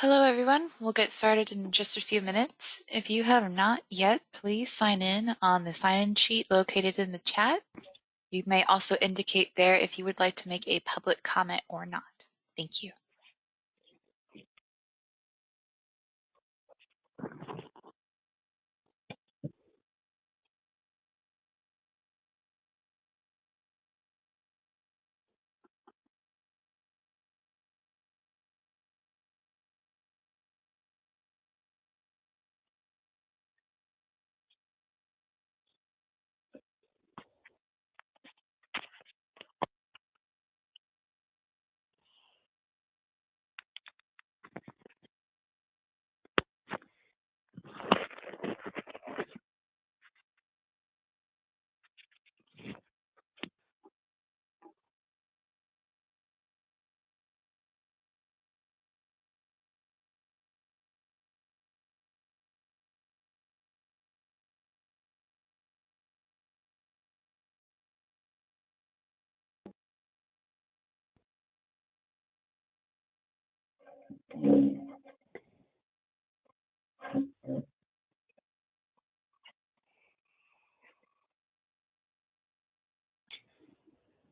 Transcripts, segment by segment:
Hello everyone, we'll get started in just a few minutes. If you have not yet, please sign in on the sign-in sheet located in the chat. You may also indicate there if you would like to make a public comment or not. Thank you.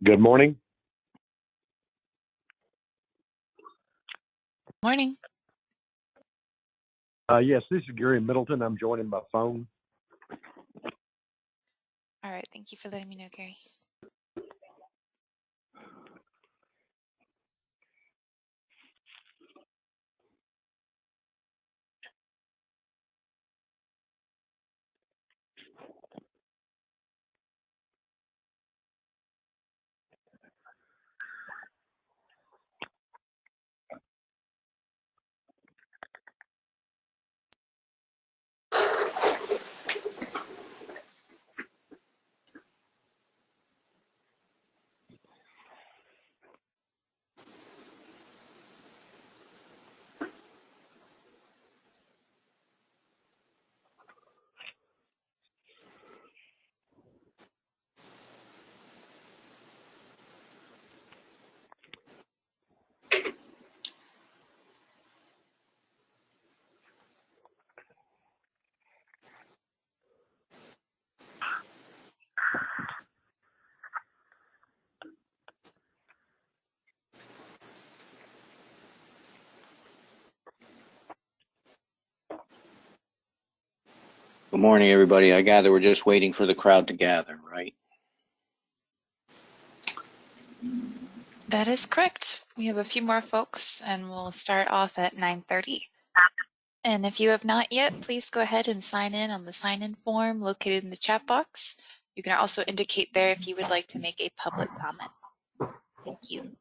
Good morning. Morning. Yes, this is Gary Middleton. I'm joining by phone. All right, thank you for letting me know, Gary. Good morning, everybody. I gather we're just waiting for the crowd to gather, right? That is correct. We have a few more folks and we'll start off at 9:30. And if you have not yet, please go ahead and sign in on the sign-in form located in the chat box. You can also indicate there if you would like to make a public comment. Thank you.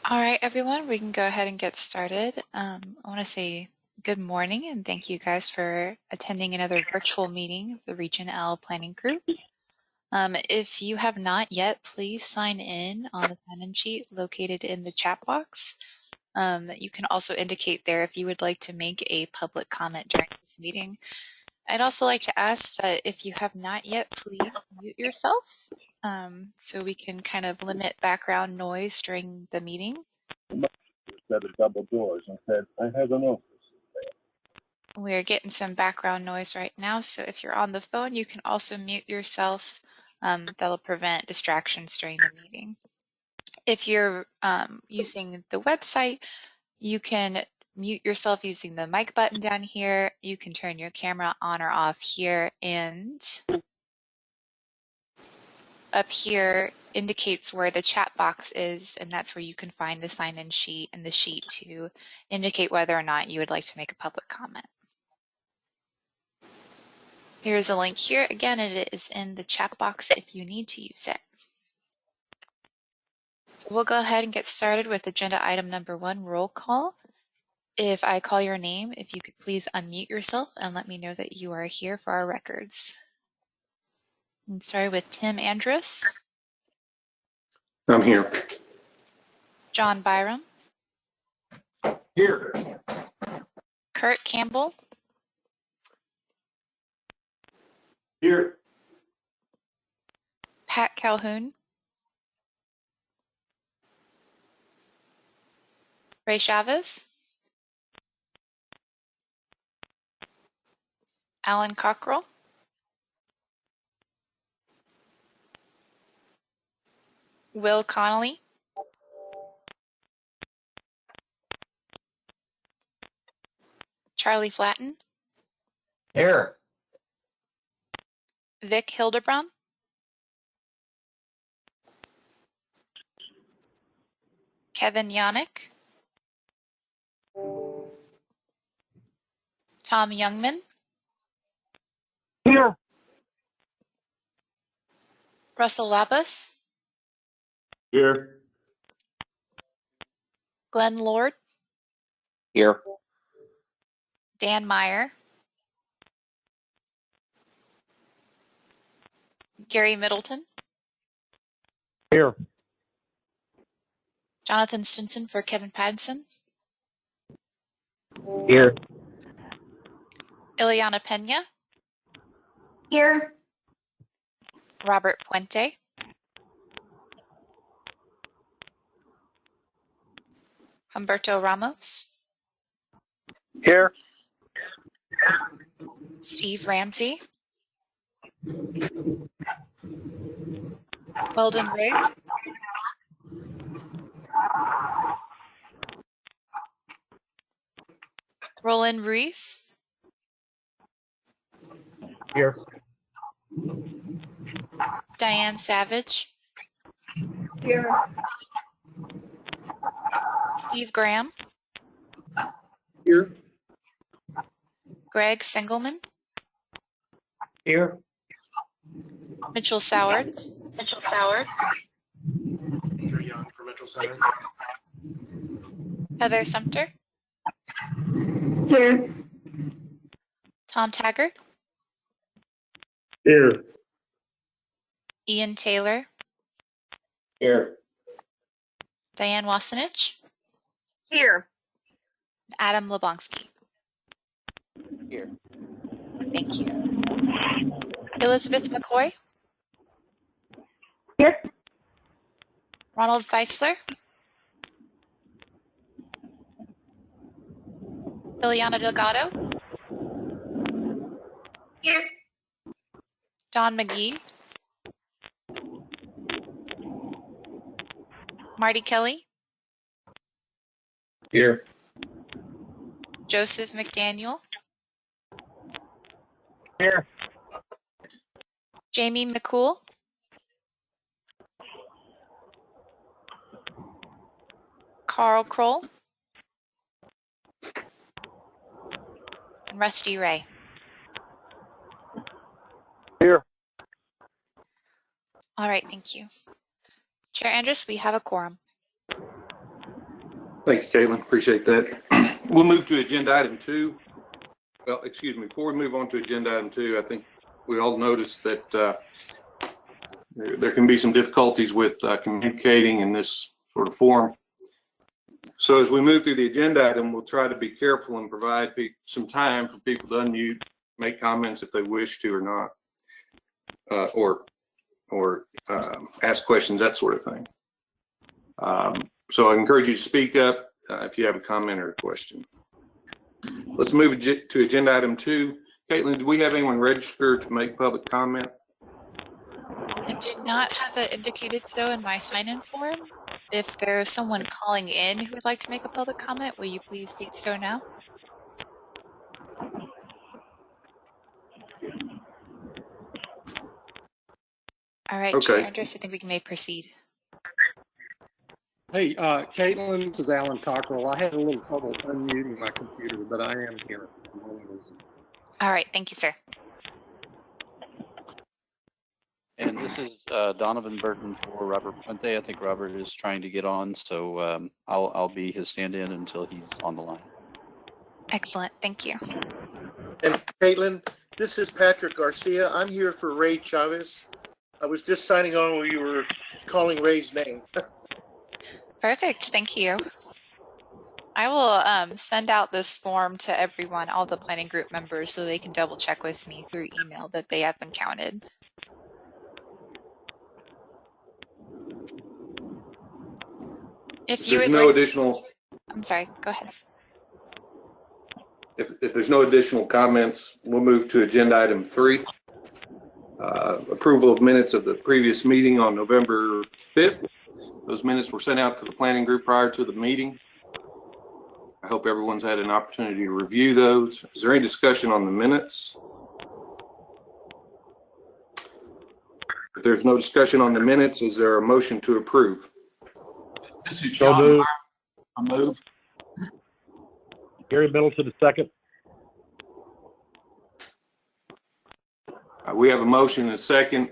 All right, everyone, we can go ahead and get started. I want to say Good morning, and thank you guys for attending another virtual meeting of the Region L Planning Group. If you have not yet, please sign in on the sign-in sheet located in the chat box. You can also indicate there if you would like to make a public comment during this meeting. I'd also like to ask that if you have not yet, please mute yourself so we can kind of limit background noise during the meeting. Said the double doors and said, I have an office. We're getting some background noise right now, so if you're on the phone, you can also mute yourself. That'll prevent distractions during the meeting. If you're using the website, you can mute yourself using the mic button down here. You can turn your camera on or off here, and up here indicates where the chat box is, and that's where you can find the sign-in sheet and the sheet to indicate whether or not you would like to make a public comment. Here's a link here. Again, it is in the chat box if you need to use it. So we'll go ahead and get started with agenda item number 1, roll call. If I call your name, if you could please unmute yourself and let me know that you are here for our records. And sorry, with Tim Andrus, I'm here. John Byram, Here. Kurt Campbell, Here. Pat Calhoun, Ray Chavez, Alan Cockrell, Will Connolly, Charlie Flatten, Here. Vic Hildebrand, Kevin Yannick, Tom Youngman, Here. Russell Labus, Here. Glenn Lord, Here. Dan Meyer, Gary Middleton, Here. Jonathan Stinson for Kevin Padson, Here. Ileana Pena, Here. Robert Puente, Humberto Ramos, Here. Steve Ramsey, Weldon Riggs, Roland Ruiz, Here. Diane Savage, Here. Steve Graham, Here. Greg Sengelman, Here. Mitchell Sowards, Andrew Young for Mitchell Center. Heather Sumter, Here. Tom Taggart, Here. Ian Taylor, Here. Diane Wasenich, Here. Adam Lebonsky. Here. Thank you. Elizabeth McCoy, Here. Ronald Feisler, Ileana Delgado, Here. Don McGee, Marty Kelly, Here. Joseph McDaniel, Here. Jamie McCool, Carl Kroll, and Rusty Ray. Here. All right, thank you. Chair Andrus, we have a quorum. Thank you, Caitlin. Appreciate that. We'll move to agenda item 2. Well, excuse me, before we move on to agenda item 2, I think we all noticed that there can be some difficulties with communicating in this sort of forum. So as we move through the agenda item, we'll try to be careful and provide some time for people to unmute, make comments if they wish to or not, or ask questions, that sort of thing. So I encourage you to speak up if you have a comment or a question. Let's move to agenda item 2. Caitlin, do we have anyone registered to make public comment? I do not have it indicated so in my sign-in form. If there's someone calling in who would like to make a public comment, will you please state so now? All right, Okay. Chair Andrus, I think we may proceed. Hey, Caitlin, this is Alan Cockrell. I had a little trouble unmuting my computer, but I am here. All right, thank you, sir. And this is Donovan Burton for Robert Puente. I think Robert is trying to get on, so I'll be his stand-in until he's on the line. Excellent, thank you. And Caitlin, this is Patrick Garcia. I'm here for Ray Chavez. I was just signing on when you were calling Ray's name. Perfect, thank you. I will send out this form to everyone, all the planning group members, so they can double check with me through email that they have been counted. If you There's would no like, additional, I'm sorry, go ahead. if there's no additional comments, we'll move to agenda item 3. Approval of minutes of the previous meeting on November 5th. Those minutes were sent out to the planning group prior to the meeting. I hope everyone's had an opportunity to review those. Is there any discussion on the minutes? If there's no discussion on the minutes, is there a motion to approve? This is So John. moved. I move. Gary Middleton, second. We have a motion and a second.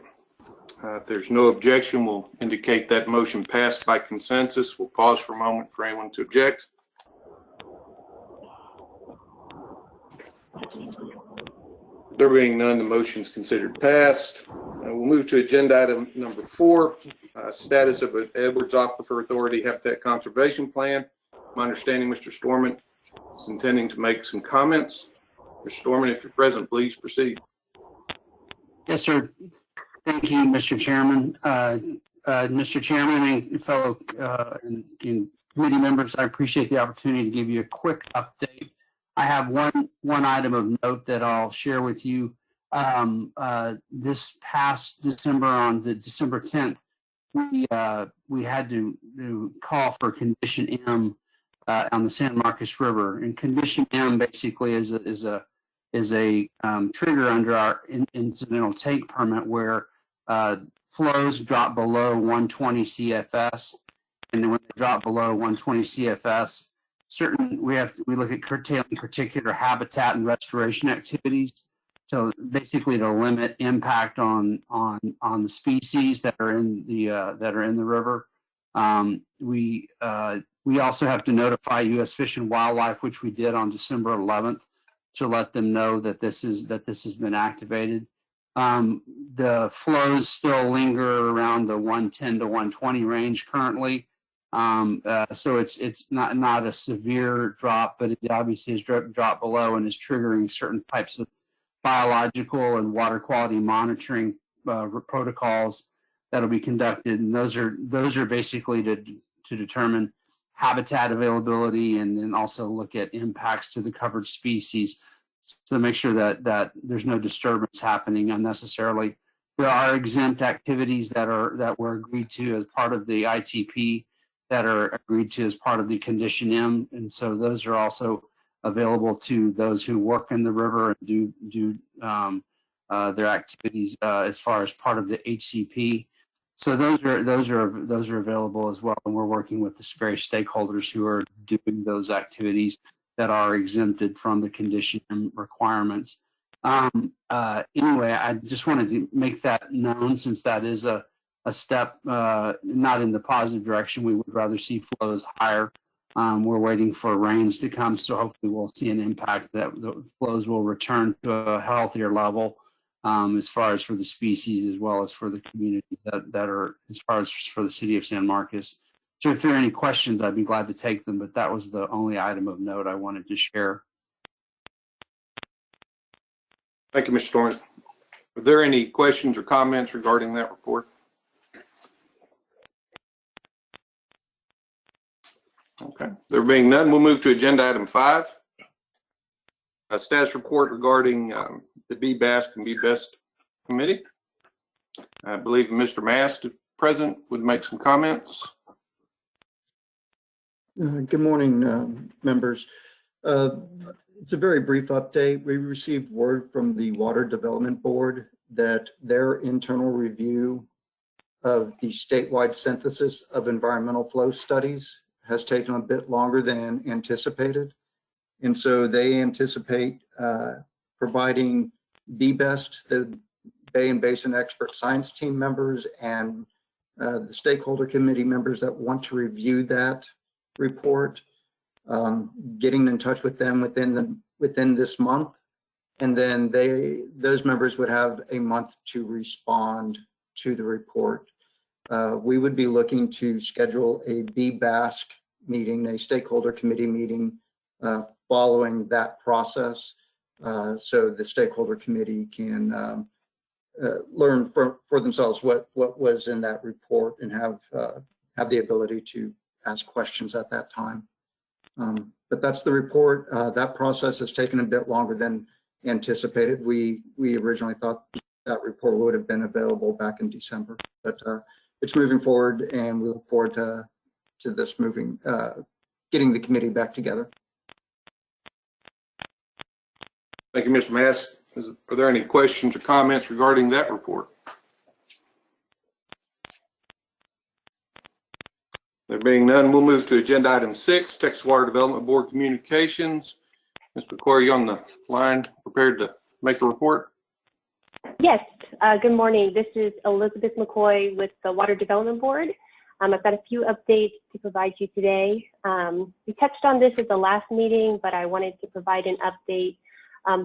If there's no objection, we'll indicate that motion passed by consensus. We'll pause for a moment for anyone to object. There being none, the motion is considered passed. We'll move to agenda item number 4, status of an Edwards Aquifer Authority Habitat Conservation Plan. My understanding, Mr. Storment is intending to make some comments. Mr. Storment, if you're present, please proceed. Yes, sir. Thank you, Mr. Chairman. Mr. Chairman and fellow and committee members, I appreciate the opportunity to give you a quick update. I have one item of note that I'll share with you. This past December, on the December 10th, we had to call for Condition M on the San Marcos River, and Condition M basically is a trigger under our incidental take permit where flows drop below 120 CFS, and then when they drop below 120 CFS, we look at curtailing particular habitat and restoration activities, so basically to limit impact on the species that are in the river. We also have to notify U.S. Fish and Wildlife, which we did on December 11th, to let them know that this has been activated. The flows still linger around the 110 to 120 range currently. So it's not a severe drop, but it obviously has dropped below and is triggering certain types of biological and water quality monitoring protocols that'll be conducted, and those are basically to determine habitat availability and then also look at impacts to the covered species to make sure that there's no disturbance happening unnecessarily. There are exempt activities that were agreed to as part of the ITP that are agreed to as part of the Condition M, and so those are also available to those who work in the river and do their activities as far as part of the HCP. So those are available as well, and we're working with the various stakeholders who are doing those activities that are exempted from the Condition M requirements. Anyway, I just wanted to make that known, since that is a step not in the positive direction. We would rather see flows higher We're waiting for rains to come, so hopefully we'll see an impact that the flows will return to a healthier level as far as for the species as well as for the communities that are as far as for the city of San Marcos. So if there are any questions, I'd be glad to take them, but that was the only item of note I wanted to share. Thank you, Mr. Thorne. Are there any questions or comments regarding that report? Okay, there being none, we'll move to agenda item 5. A status report regarding the BBAST and BBEST committee. I believe Mr. Mast, if present, would make some comments. Good morning, members. It's a very brief update. We received word from the Water Development Board that their internal review of the statewide synthesis of environmental flow studies has taken a bit longer than anticipated. And so they anticipate providing BBEST, the Bay and Basin Expert Science Team members, and the stakeholder committee members that want to review that report, getting in touch with them within this month, and then those members would have a month to respond to the report. We would be looking to schedule a BBASC meeting, a stakeholder committee meeting, following that process, so the stakeholder committee can learn for themselves what was in that report and have the ability to ask questions at that time. But that's the report. That process has taken a bit longer than anticipated. We originally thought that report would have been available back in December, but it's moving forward, and we look forward to this getting the committee back together. Thank you, Mr. Mast. Are there any questions or comments regarding that report? There being none, we'll move to agenda item 6, Texas Water Development Board communications. Ms. McCoy, are you on the line, prepared to make a report? Yes. Good morning. This is Elizabeth McCoy with the Water Development Board. I've got a few updates to provide you today. We touched on this at the last meeting, but I wanted to provide an update.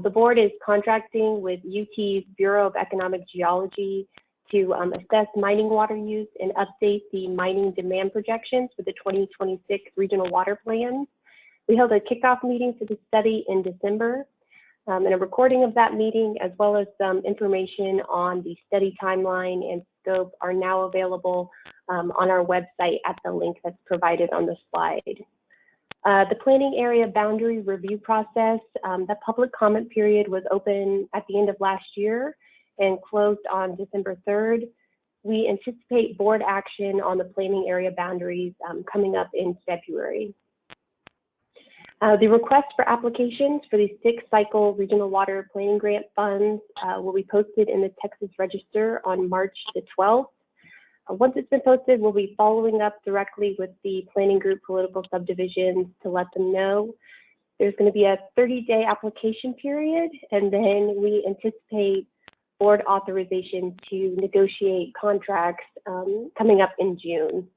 The board is contracting with UT's Bureau of Economic Geology to assess mining water use and update the mining demand projections for the 2026 regional water plans. We held a kickoff meeting for the study in December, and a recording of that meeting, as well as some information on the study timeline and scope, are now available on our website at the link that's provided on the slide. The planning area boundary review process, the public comment period was open at the end of last year and closed on December 3rd. We anticipate board action on the planning area boundaries coming up in February. The request for applications for the 6-cycle regional water planning grant funds will be posted in the Texas Register on March the 12th. Once it's been posted, we'll be following up directly with the planning group political subdivisions to let them know. There's going to be a 30-day application period, and then we anticipate board authorization to negotiate contracts coming up in June.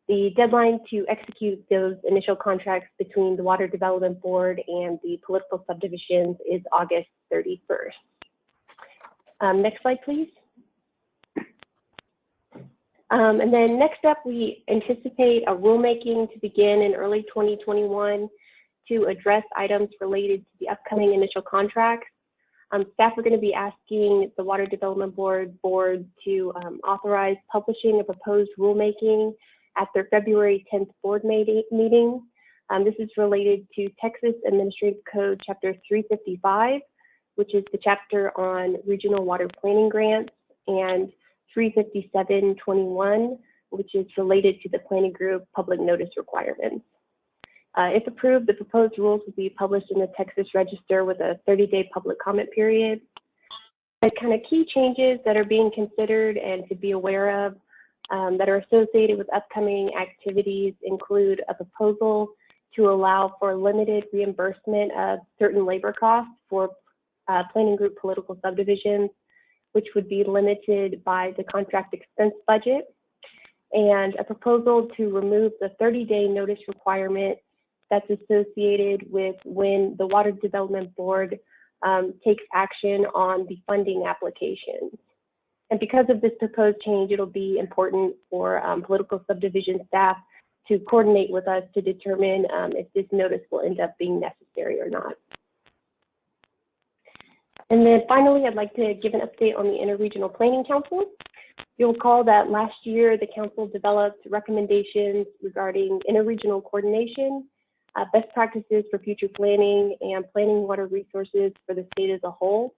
The deadline to execute those initial contracts between the Water Development Board and the political subdivisions is August 31st. Next slide, please. And then next up, we anticipate a rulemaking to begin in early 2021 to address items related to the upcoming initial contracts. Staff are going to be asking the Water Development Board to authorize publishing a proposed rulemaking at their February 10th board meeting. This is related to Texas Administrative Code Chapter 355, which is the chapter on regional water planning grants, and 357.21, which is related to the planning group public notice requirements. If approved, the proposed rules will be published in the Texas Register with a 30-day public comment period. The kind of key changes that are being considered and to be aware of that are associated with upcoming activities include a proposal to allow for limited reimbursement of certain labor costs for planning group political subdivisions, which would be limited by the contract expense budget. and a proposal to remove the 30-day notice requirement that's associated with when the Water Development Board takes action on the funding applications. And because of this proposed change, it'll be important for political subdivision staff to coordinate with us to determine if this notice will end up being necessary or not. And then finally, I'd like to give an update on the Interregional Planning Council. You'll recall that last year, the council developed recommendations regarding interregional coordination, best practices for future planning, and planning water resources for the state as a whole.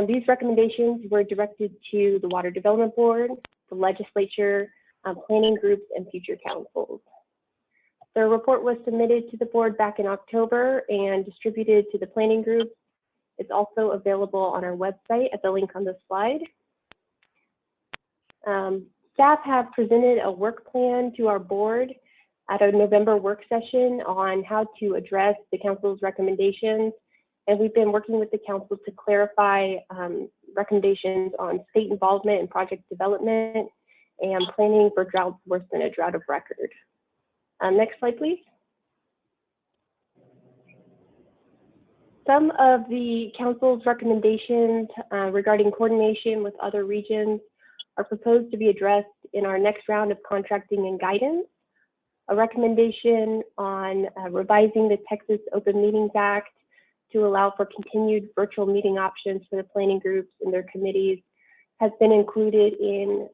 These recommendations were directed to the Water Development Board, the legislature, planning groups, and future councils. The report was submitted to the board back in October and distributed to the planning groups. It's also available on our website at the link on the slide. Staff have presented a work plan to our board at a November work session on how to address the council's recommendations. And we've been working with the council to clarify recommendations on state involvement in project development and planning for droughts worse than a drought of record. Next slide, please. Some of the council's recommendations regarding coordination with other regions are proposed to be addressed in our next round of contracting and guidance. A recommendation on revising the Texas Open Meetings Act to allow for continued virtual meeting options for the planning groups and their committees has been included in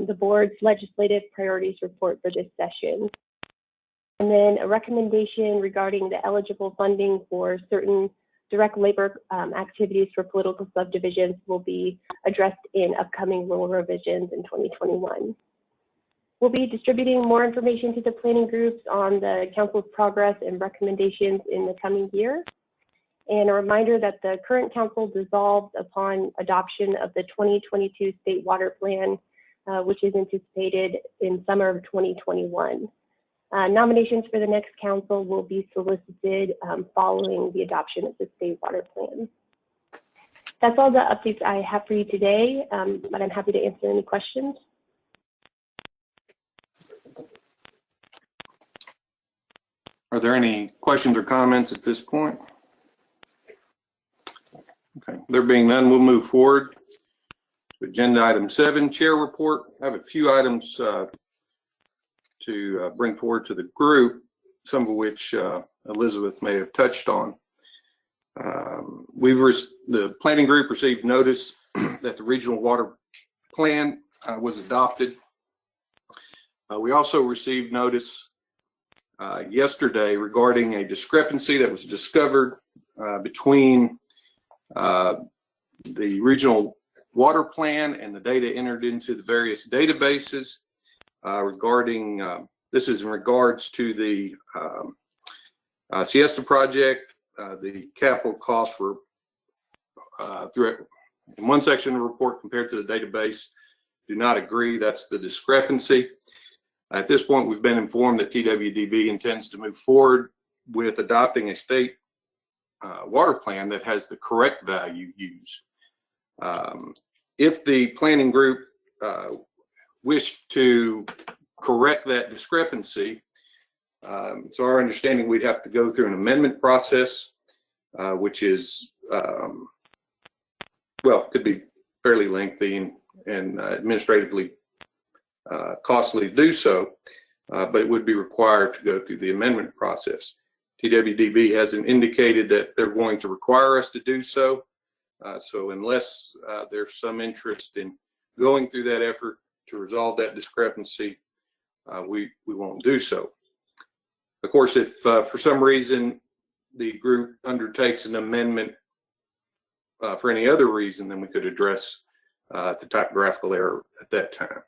the board's legislative priorities report for this session. And then a recommendation regarding the eligible funding for certain direct labor activities for political subdivisions will be addressed in upcoming rule revisions in 2021. We'll be distributing more information to the planning groups on the council's progress and recommendations in the coming year. And a reminder that the current council dissolved upon adoption of the 2022 State Water Plan, which is anticipated in summer of 2021. Nominations for the next council will be solicited following the adoption of the State Water Plan. That's all the updates I have for you today, but I'm happy to answer any questions. Are there any questions or comments at this point? Okay, there being none, we'll move forward to agenda item 7, chair report. I have a few items to bring forward to the group, some of which Elizabeth may have touched on. The planning group received notice that the regional water plan was adopted. We also received notice yesterday regarding a discrepancy that was discovered between the regional water plan and the data entered into the various databases regarding, this is in regards to the Siesta project. The capital costs were in one section of the report compared to the database do not agree. That's the discrepancy. At this point, we've been informed that TWDB intends to move forward with adopting a state water plan that has the correct value used. If the planning group wish to correct that discrepancy, it's our understanding we'd have to go through an amendment process, which is, well, could be fairly lengthy and administratively costly to do so, but it would be required to go through the amendment process. TWDB hasn't indicated that they're going to require us to do so. So unless there's some interest in going through that effort to resolve that discrepancy, we won't do so. Of course, if for some reason the group undertakes an amendment for any other reason, then we could address the typographical error at that time.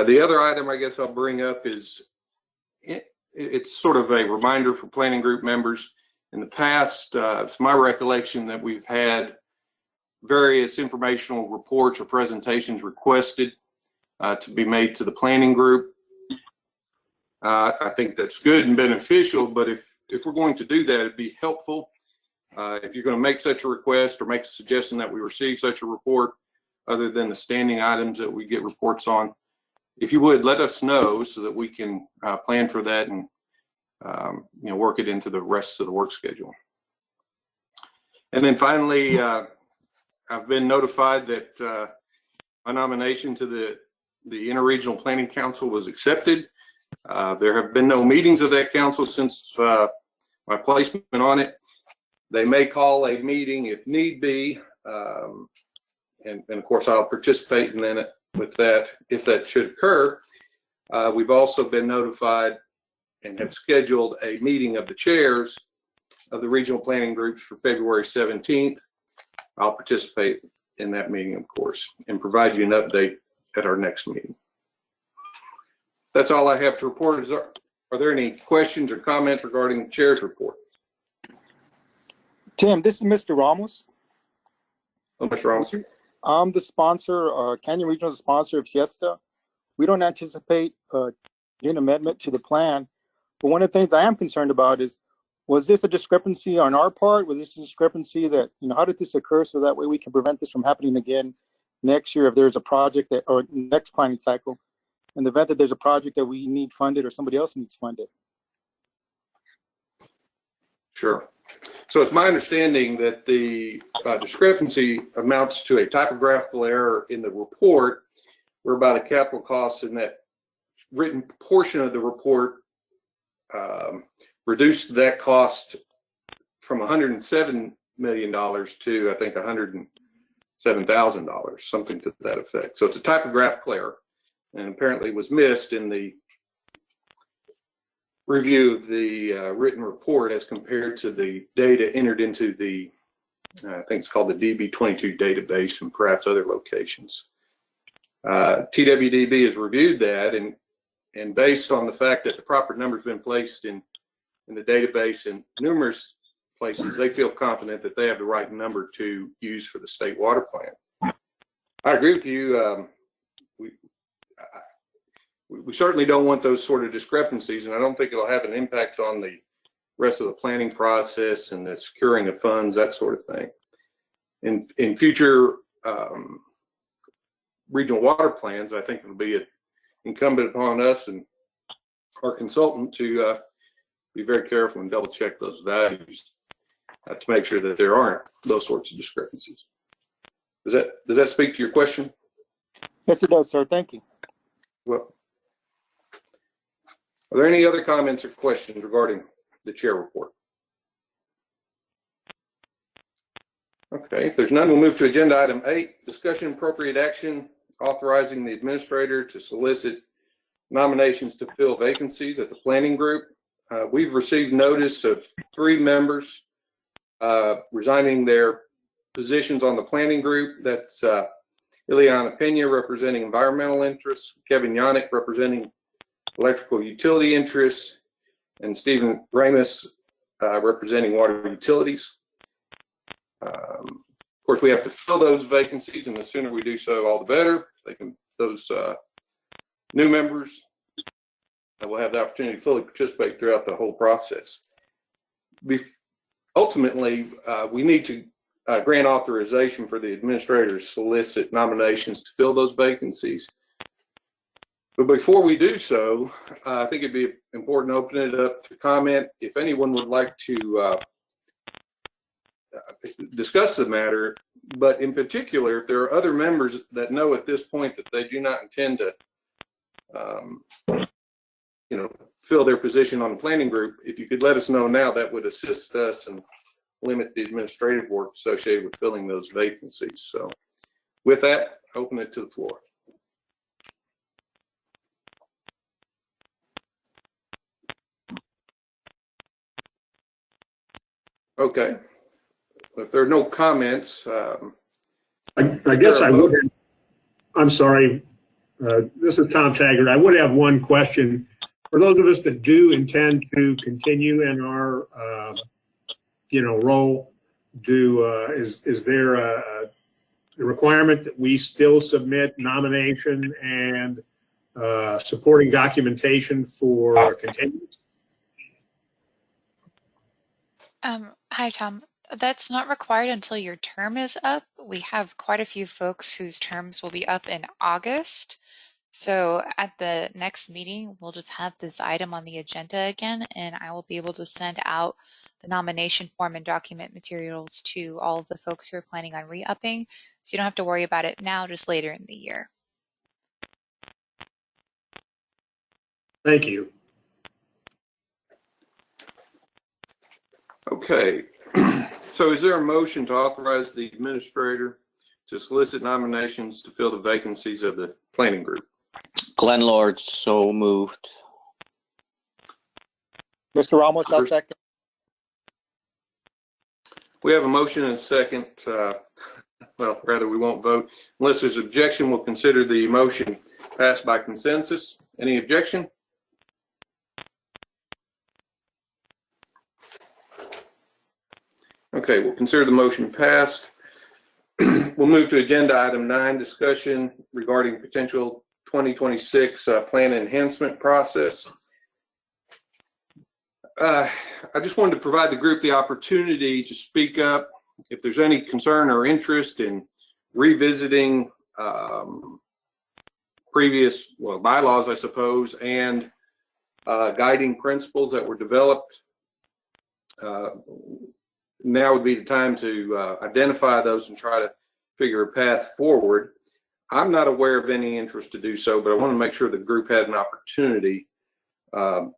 The other item I guess I'll bring up is it's sort of a reminder for planning group members. In the past, it's my recollection that we've had various informational reports or presentations requested to be made to the planning group. I think that's good and beneficial, but if we're going to do that, it'd be helpful If you're going to make such a request or make a suggestion that we receive such a report, other than the standing items that we get reports on, if you would, let us know so that we can plan for that and work it into the rest of the work schedule. And then finally, I've been notified that my nomination to the Interregional Planning Council was accepted. There have been no meetings of that council since my placement on it. They may call a meeting if need be, and of course I'll participate in it with that if that should occur. We've also been notified and have scheduled a meeting of the chairs of the regional planning groups for February 17th. I'll participate in that meeting, of course, and provide you an update at our next meeting. That's all I have to report. Are there any questions or comments regarding the chair's report? Tim, this is Mr. Ramos. Oh, Mr. Ramos. I'm the sponsor, Canyon Regional is the sponsor of Siesta. We don't anticipate an amendment to the plan, but one of the things I am concerned about is, was this a discrepancy on our part? Was this a discrepancy that, how did this occur so that way we can prevent this from happening again next year if there's a project that, or next planning cycle, in the event that there's a project that we need funded or somebody else needs funded? Sure. So it's my understanding that the discrepancy amounts to a typographical error in the report, whereby the capital costs in that written portion of the report reduced that cost from $107 million to, I think, $107,000, something to that effect. So it's a typographical error, and apparently was missed in the review of the written report as compared to the data entered into the, I think it's called the DB22 database and perhaps other locations. TWDB has reviewed that, and based on the fact that the proper number has been placed in the database in numerous places, they feel confident that they have the right number to use for the state water plan. I agree with you. We certainly don't want those sort of discrepancies, and I don't think it'll have an impact on the rest of the planning process and the securing of funds, that sort of thing. In future regional water plans, I think it'll be incumbent upon us and our consultant to be very careful and double check those values to make sure that there aren't those sorts of discrepancies. Does that speak to your question? Yes, it does, sir. Thank you. Well, are there any other comments or questions regarding the chair report? Okay, if there's none, we'll move to agenda item 8, discussion and appropriate action authorizing the administrator to solicit nominations to fill vacancies at the planning group. We've received notice of 3 members resigning their positions on the planning group. That's Ileana Pena representing environmental interests, Kevin Yannick representing electrical utility interests, and Stephen Ramus representing water utilities. Of course, we have to fill those vacancies, and the sooner we do so, all the better. Those new members will have the opportunity to fully participate throughout the whole process. Ultimately, we need to grant authorization for the administrator to solicit nominations to fill those vacancies. But before we do so, I think it'd be important to open it up to comment. If anyone would like to discuss the matter, but in particular, if there are other members that know at this point that they do not intend to, fill their position on the planning group, if you could let us know now, that would assist us and limit the administrative work associated with filling those vacancies. So with that, I open it to the floor. Okay. If there are no comments, I guess I would have, I'm sorry, this is Tom Taggart. I would have one question. For those of us that do intend to continue in our, role, is there a requirement that we still submit nomination and supporting documentation for continuance? Hi, Tom. That's not required until your term is up. We have quite a few folks whose terms will be up in August. So at the next meeting, we'll just have this item on the agenda again, and I will be able to send out the nomination form and document materials to all of the folks who are planning on re-upping. So you don't have to worry about it now, just later in the year. Thank you. Okay. So is there a motion to authorize the administrator to solicit nominations to fill the vacancies of the planning group? Glenn Lord, so moved. Mr. Ramos, I'll second. We have a motion and a second. Well, rather, we won't vote. Unless there's objection, we'll consider the motion passed by consensus. Any objection? Okay, we'll consider the motion passed. We'll move to agenda item 9, discussion regarding potential 2026 plan enhancement process. I just wanted to provide the group the opportunity to speak up if there's any concern or interest in revisiting previous, well, bylaws, I suppose, and guiding principles that were developed. Now would be the time to identify those and try to figure a path forward. I'm not aware of any interest to do so, but I want to make sure the group had an opportunity to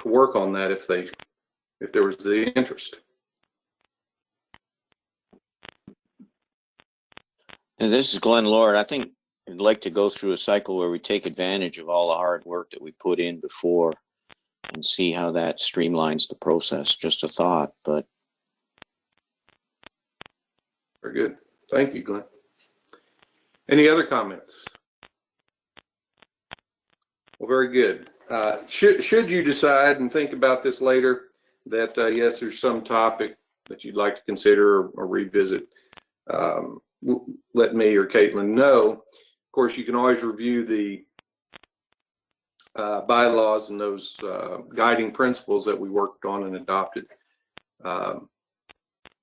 work on that if there was the interest. And this is Glenn Lord. I think I'd like to go through a cycle where we take advantage of all the hard work that we put in before and see how that streamlines the process. Just a thought, but. Very good. Thank you, Glenn. Any other comments? Well, very good. Should you decide and think about this later that yes, there's some topic that you'd like to consider or revisit, let me or Caitlin know. Of course, you can always review the bylaws and those guiding principles that we worked on and adopted.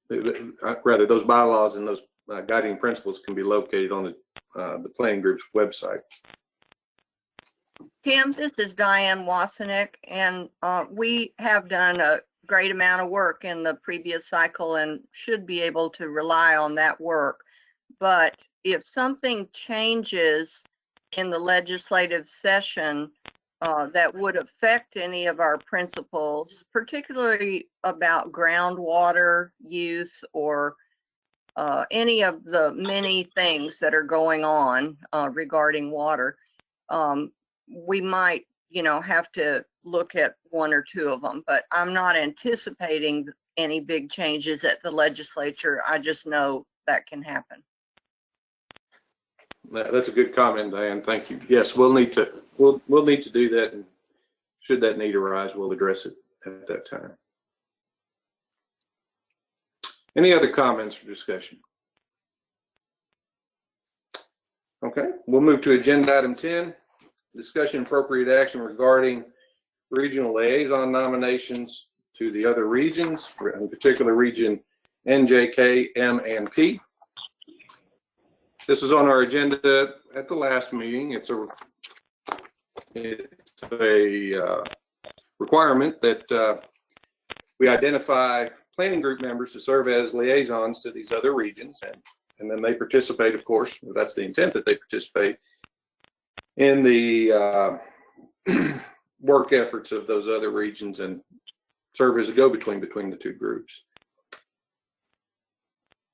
Rather, those bylaws and those guiding principles can be located on the planning group's website. Tim, this is Diane Wasenick, and we have done a great amount of work in the previous cycle and should be able to rely on that work. But if something changes in the legislative session that would affect any of our principles, particularly about groundwater use or any of the many things that are going on regarding water, we might, have to look at one or two of them. But I'm not anticipating any big changes at the legislature. I just know that can happen. That's a good comment, Diane. Thank you. Yes, we'll need to do that, and should that need arise, we'll address it at that time. Any other comments or discussion? Okay, we'll move to agenda item 10, discussion appropriate action regarding regional liaison nominations to the other regions, in particular region NJK, M, and P. This was on our agenda at the last meeting. It's a requirement that we identify planning group members to serve as liaisons to these other regions, and then they participate, of course, that's the intent, that they participate in the work efforts of those other regions and serve as a go-between between the two groups.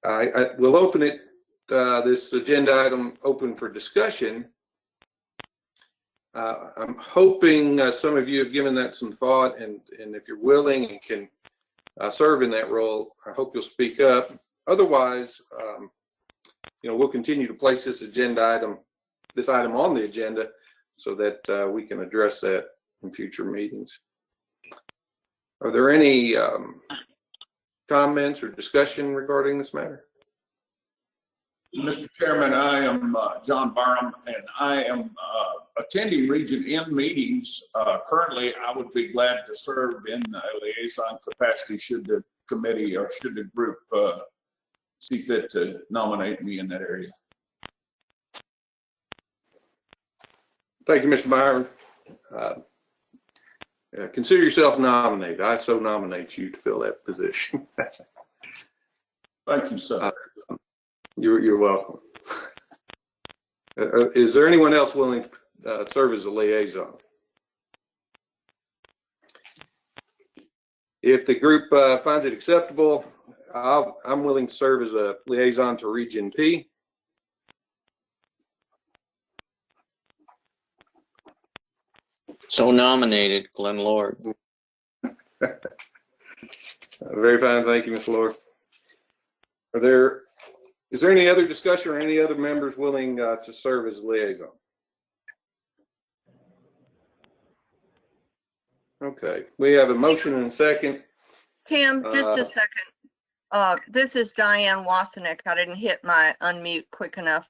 I will open it, this agenda item open for discussion. I'm hoping some of you have given that some thought, and if you're willing and can serve in that role, I hope you'll speak up. Otherwise, we'll continue to place this item on the agenda so that we can address that in future meetings. Are there any comments or discussion regarding this matter? Mr. Chairman, I am John Barham, and I am attending Region M meetings. Currently, I would be glad to serve in a liaison capacity should the committee or should the group see fit to nominate me in that area. Thank you, Mr. Byron. Consider yourself nominated. I so nominate you to fill that position. Thank you, sir. You're welcome. Is there anyone else willing to serve as a liaison? If the group finds it acceptable, I'm willing to serve as a liaison to Region P. So nominated, Glenn Lord. Very fine. Thank you, Mr. Lord. Is there any other discussion or any other members willing to serve as liaison? Okay, we have a motion and a second. Tim, just a second. This is Diane Wasenick. I didn't hit my unmute quick enough.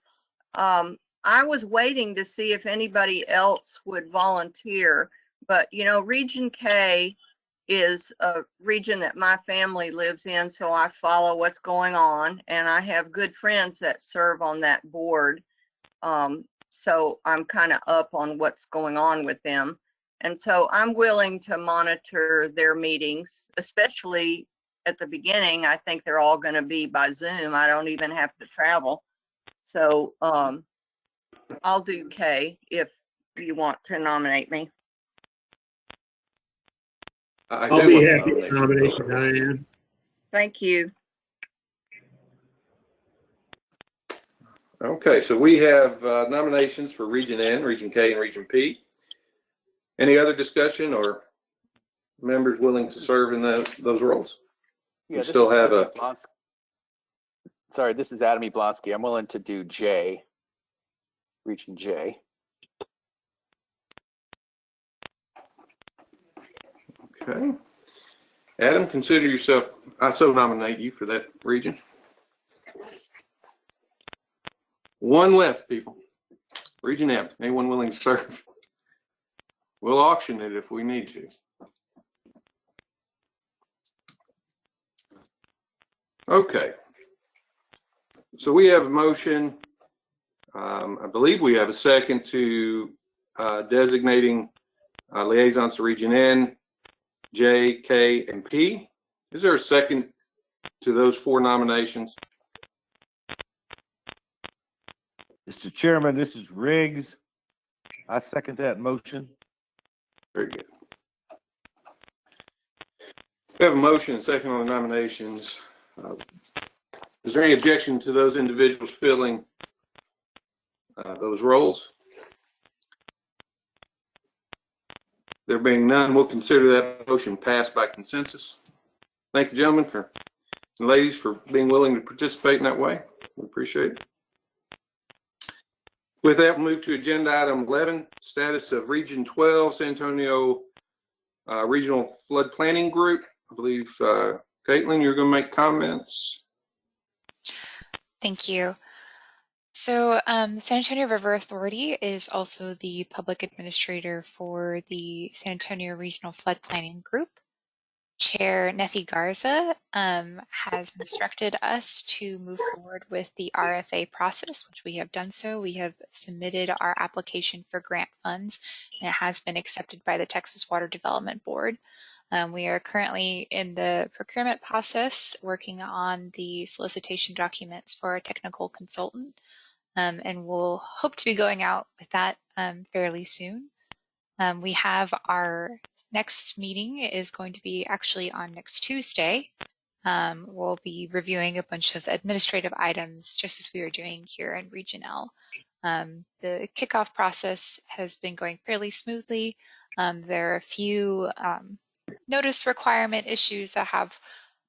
I was waiting to see if anybody else would volunteer, but you know, Region K is a region that my family lives in, so I follow what's going on, and I have good friends that serve on that board. So I'm kind of up on what's going on with them. And so I'm willing to monitor their meetings, especially at the beginning. I think they're all going to be by Zoom. I don't even have to travel. So I'll do K if you want to nominate me. I'll be happy to nominate you, Diane. Thank you. Okay, so we have nominations for Region N, Region K, and Region P. Any other discussion or members willing to serve in those roles? Yeah, we still have a. Sorry, this is Adam E. Blonsky. I'm willing to do J, Region J. Okay. Adam, consider yourself, I so nominate you for that region. One left, people. Region M, anyone willing to serve? We'll auction it if we need to. Okay. So we have a motion. I believe we have a second to designating liaisons to Region N, J, K, and P. Is there a second to those four nominations? Mr. Chairman, this is Riggs. I second that motion. Very good. We have a motion and second on the nominations. Is there any objection to those individuals filling those roles? There being none, we'll consider that motion passed by consensus. Thank you, gentlemen, and ladies, for being willing to participate in that way. We appreciate it. With that, we'll move to agenda item 11, status of Region 12, San Antonio Regional Flood Planning Group. I believe, Caitlin, you're going to make comments. Thank you. So the San Antonio River Authority is also the public administrator for the San Antonio Regional Flood Planning Group. Chair Nefi Garza has instructed us to move forward with the RFA process, which we have done so. We have submitted our application for grant funds, and it has been accepted by the Texas Water Development Board. We are currently in the procurement process, working on the solicitation documents for a technical consultant, and we'll hope to be going out with that fairly soon. We have our next meeting is going to be actually on next Tuesday. We'll be reviewing a bunch of administrative items, just as we are doing here in Region L. The kickoff process has been going fairly smoothly. There are a few notice requirement issues that have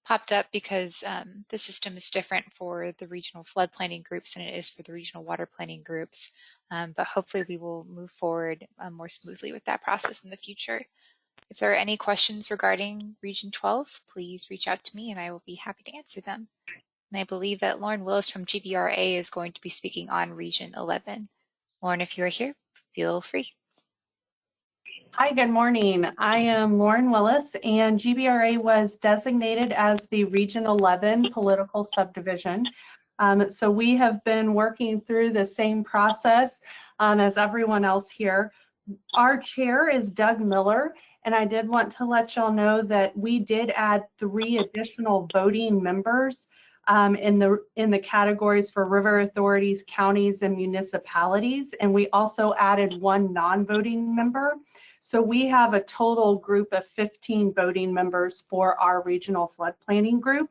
popped up because the system is different for the regional flood planning groups than it is for the regional water planning groups. But hopefully we will move forward more smoothly with that process in the future. If there are any questions regarding Region 12, please reach out to me and I will be happy to answer them. And I believe that Lauren Willis from GBRA is going to be speaking on Region 11. Lauren, if you are here, feel free. Hi, good morning. I am Lauren Willis, and GBRA was designated as the Region 11 political subdivision. So we have been working through the same process as everyone else here. Our chair is Doug Miller, and I did want to let y'all know that we did add 3 additional voting members in the categories for river authorities, counties, and municipalities, and we also added 1 non-voting member. So we have a total group of 15 voting members for our regional flood planning group.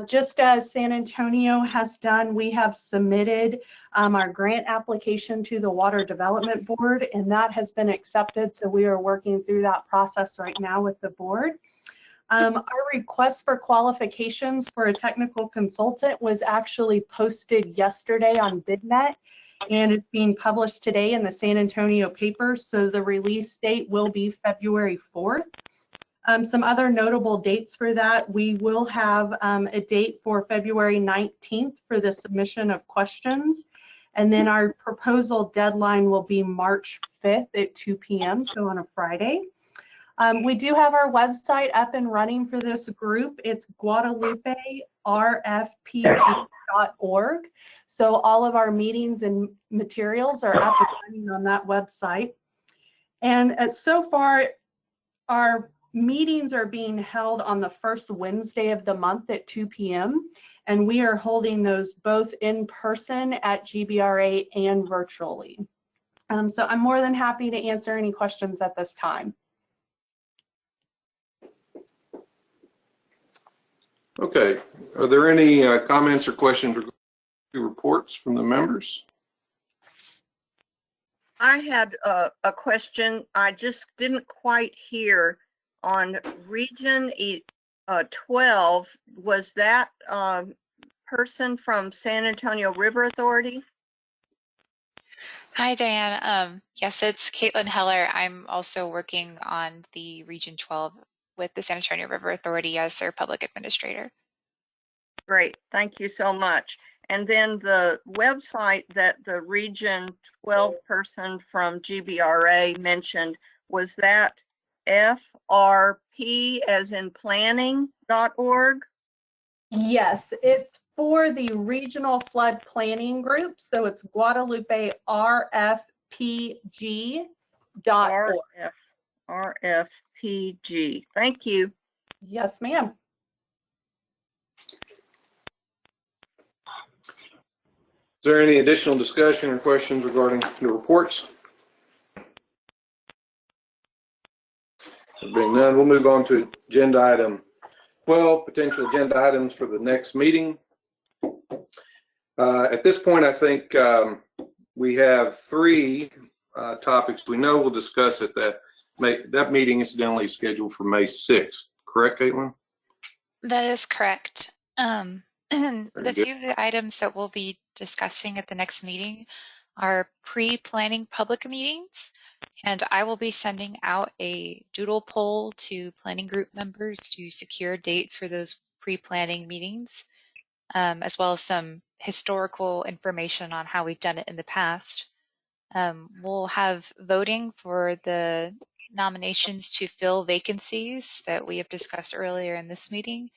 Just as San Antonio has done, we have submitted our grant application to the Water Development Board, and that has been accepted. So we are working through that process right now with the board. Our request for qualifications for a technical consultant was actually posted yesterday on BidNet, and it's being published today in the San Antonio paper. So the release date will be February 4th. Some other notable dates for that, we will have a date for February 19th for the submission of questions. And then our proposal deadline will be March 5th at 2 p.m., so on a Friday. We do have our website up and running for this group. It's guadaluperfpg.org. So all of our meetings and materials are up and running on that website. And so far, our meetings are being held on the first Wednesday of the month at 2 p.m. And we are holding those both in person at GBRA and virtually. So I'm more than happy to answer any questions at this time. Okay, are there any comments or questions regarding reports from the members? I had a question. I just didn't quite hear on Region 12. Was that person from San Antonio River Authority? Hi, Diane. Yes, it's Caitlin Heller. I'm also working on the Region 12 with the San Antonio River Authority as their public administrator. Great, thank you so much. And then the website that the Region 12 person from GBRA mentioned, was that FRP as in planning.org? Yes, it's for the Regional Flood Planning Group. So it's GuadalupeRFPG.org. RFPG. Thank you. Yes, ma'am. Is there any additional discussion or questions regarding the reports? There being none, we'll move on to agenda item 12, potential agenda items for the next meeting. At this point, I think we have 3 topics we know we'll discuss at that meeting, incidentally scheduled for May 6th. Correct, Caitlin? That is correct. The Very few of the items that we'll be discussing at the next meeting are pre-planning public meetings, and I will be sending out a doodle poll to planning group members to secure dates for those pre-planning meetings, as well as some historical information on how we've done it in the past. We'll have voting for the nominations to fill vacancies that we have discussed earlier in this meeting.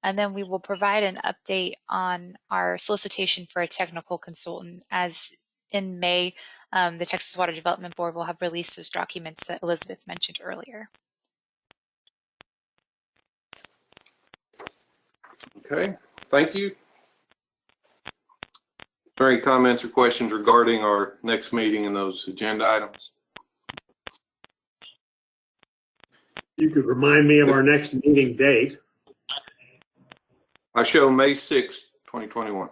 And then we will provide an update on our solicitation for a technical consultant, as in May, the Texas Water Development Board will have released those documents that Elizabeth mentioned earlier. Okay, thank you. Are there any comments or questions regarding our next meeting and those agenda items? You could remind me of our next meeting date. I show May 6th, 2021.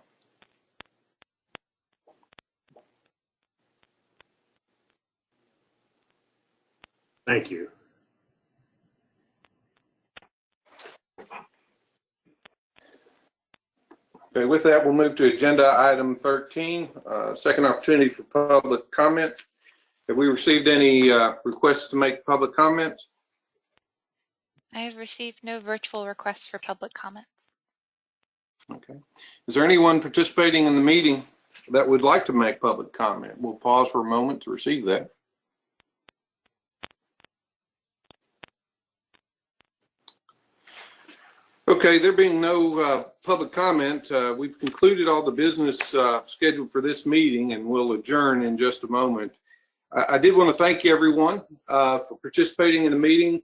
Thank you. Okay, with that, we'll move to agenda item 13, second opportunity for public comment. Have we received any requests to make public comments? I have received no virtual requests for public comments. Okay. Is there anyone participating in the meeting that would like to make public comment? We'll pause for a moment to receive that. Okay, there being no public comment, we've concluded all the business scheduled for this meeting, and we'll adjourn in just a moment. I did want to thank everyone for participating in the meeting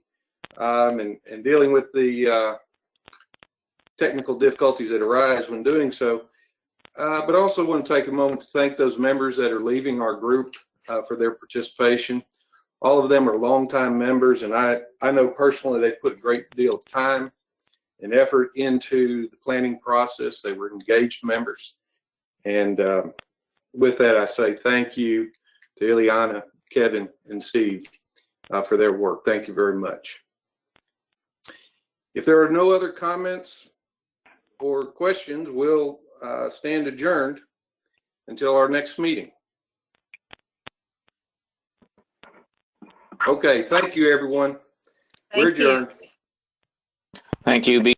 and dealing with the technical difficulties that arise when doing so. But also want to take a moment to thank those members that are leaving our group for their participation. All of them are longtime members, and I know personally they put a great deal of time and effort into the planning process. They were engaged members. And with that, I say thank you to Ileana, Kevin, and Steve for their work. Thank you very much. If there are no other comments or questions, we'll stand adjourned until our next meeting. Okay, thank you, everyone. We're adjourned. Thank you.